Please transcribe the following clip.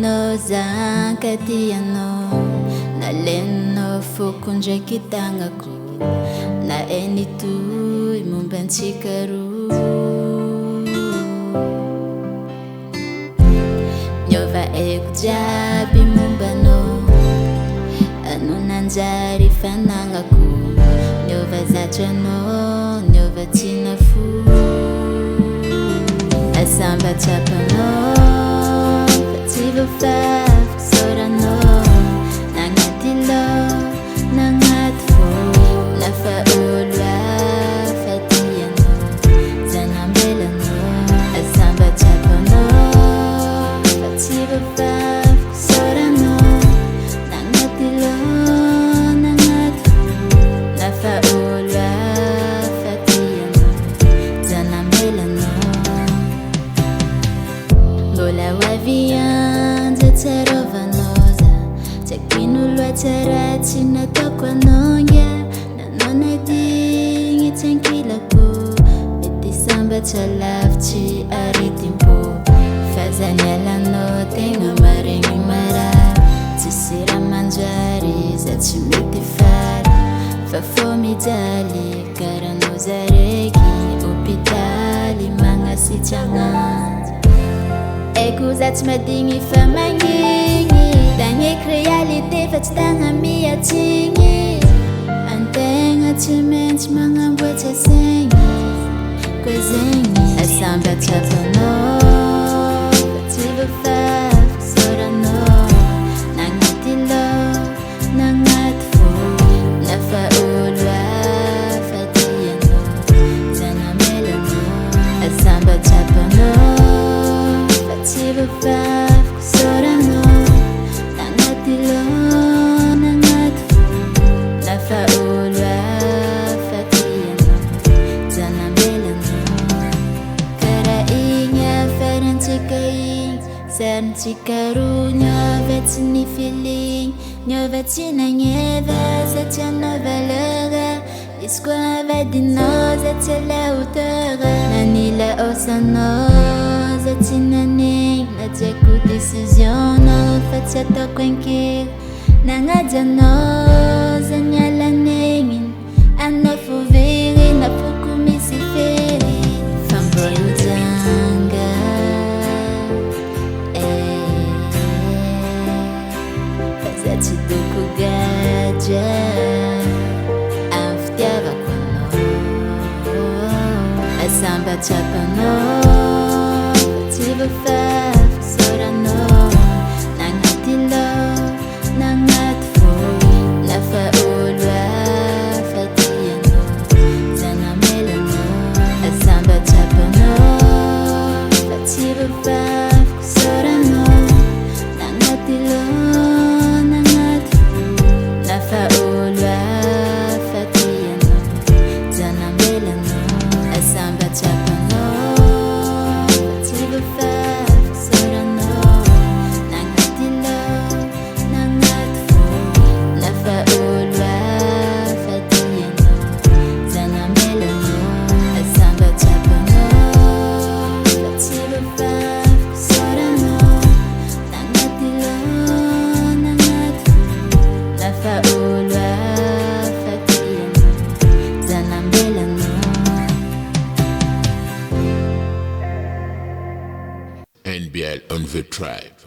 no zankatiano naleno fokondraiky tagnako na enitoy mombantsika roa niova eko jiaby mombanao ano nanjary fanagnako niova zatranao niova tsinafo asamba tsapanao fatsivoafafy soranao nagnaty lo nagnaty fo lafa olo afatianao zanambelanao asamba tsapanao fatsivoafafy soranao nagnaty lo nagnaty fo lafa olo afatianao zanambelanao mbola hoaviandry atsarovanao za tsakin'olo atsara tsy nataoko anonga nanao nadigny tsy ankilako mety sambatsa lavitsy aretim-po fa zany alanao tegna maregny marary tsisy raha manjary za tsy mety fary fa fô mijaly karanao zaraiky hôpitaly magnasitragna eko za tsy madigny fa magnigny tagneky réalité fa tsy tagna miatsigny antegna tsy maintsy magnamboatra saigny koa zegny asamba tsapanao fatsivoafafy soranao nagnaty lo nagnaty fo lafa olo afatianao zanamelanao asamba tsapanao fatsivoafafy soranao nagnaty lo nagnaty fo lafa olo afatianao zanambelanao kara igny afarantsika igny sarintsika roa niova tsy nifiligny niova tsy nagneva za tsy anao valeur izy koa avadinao za tsy ala hauteur nanila osanao za tsy nanigny najiako décisionao fa tsy ataoko ankery nagnajanao za nialanegny anao fo very na poko misy fery fa mbola janga fa za tsy doko gadra amin'ny fitiavako anao asamba tsapanao fatsivoafafy soranao nagnaty lo nagnaty fo lafa olo afatianao zanamelanao asamba tsapanao fatsivoafafy soranao nagnaty lo nagnaty fo lafa olo afatianao zanamelanao asamba tsapanao fatsivoafafy soranao nagnaty lo nagnaty fo lafa olo afatianao zanamelanao asamba tsapanao fatsivoafafy soranao nagnaty lo nagnaty fo lafa olo afatianao zanambelanao NBL on the tribe.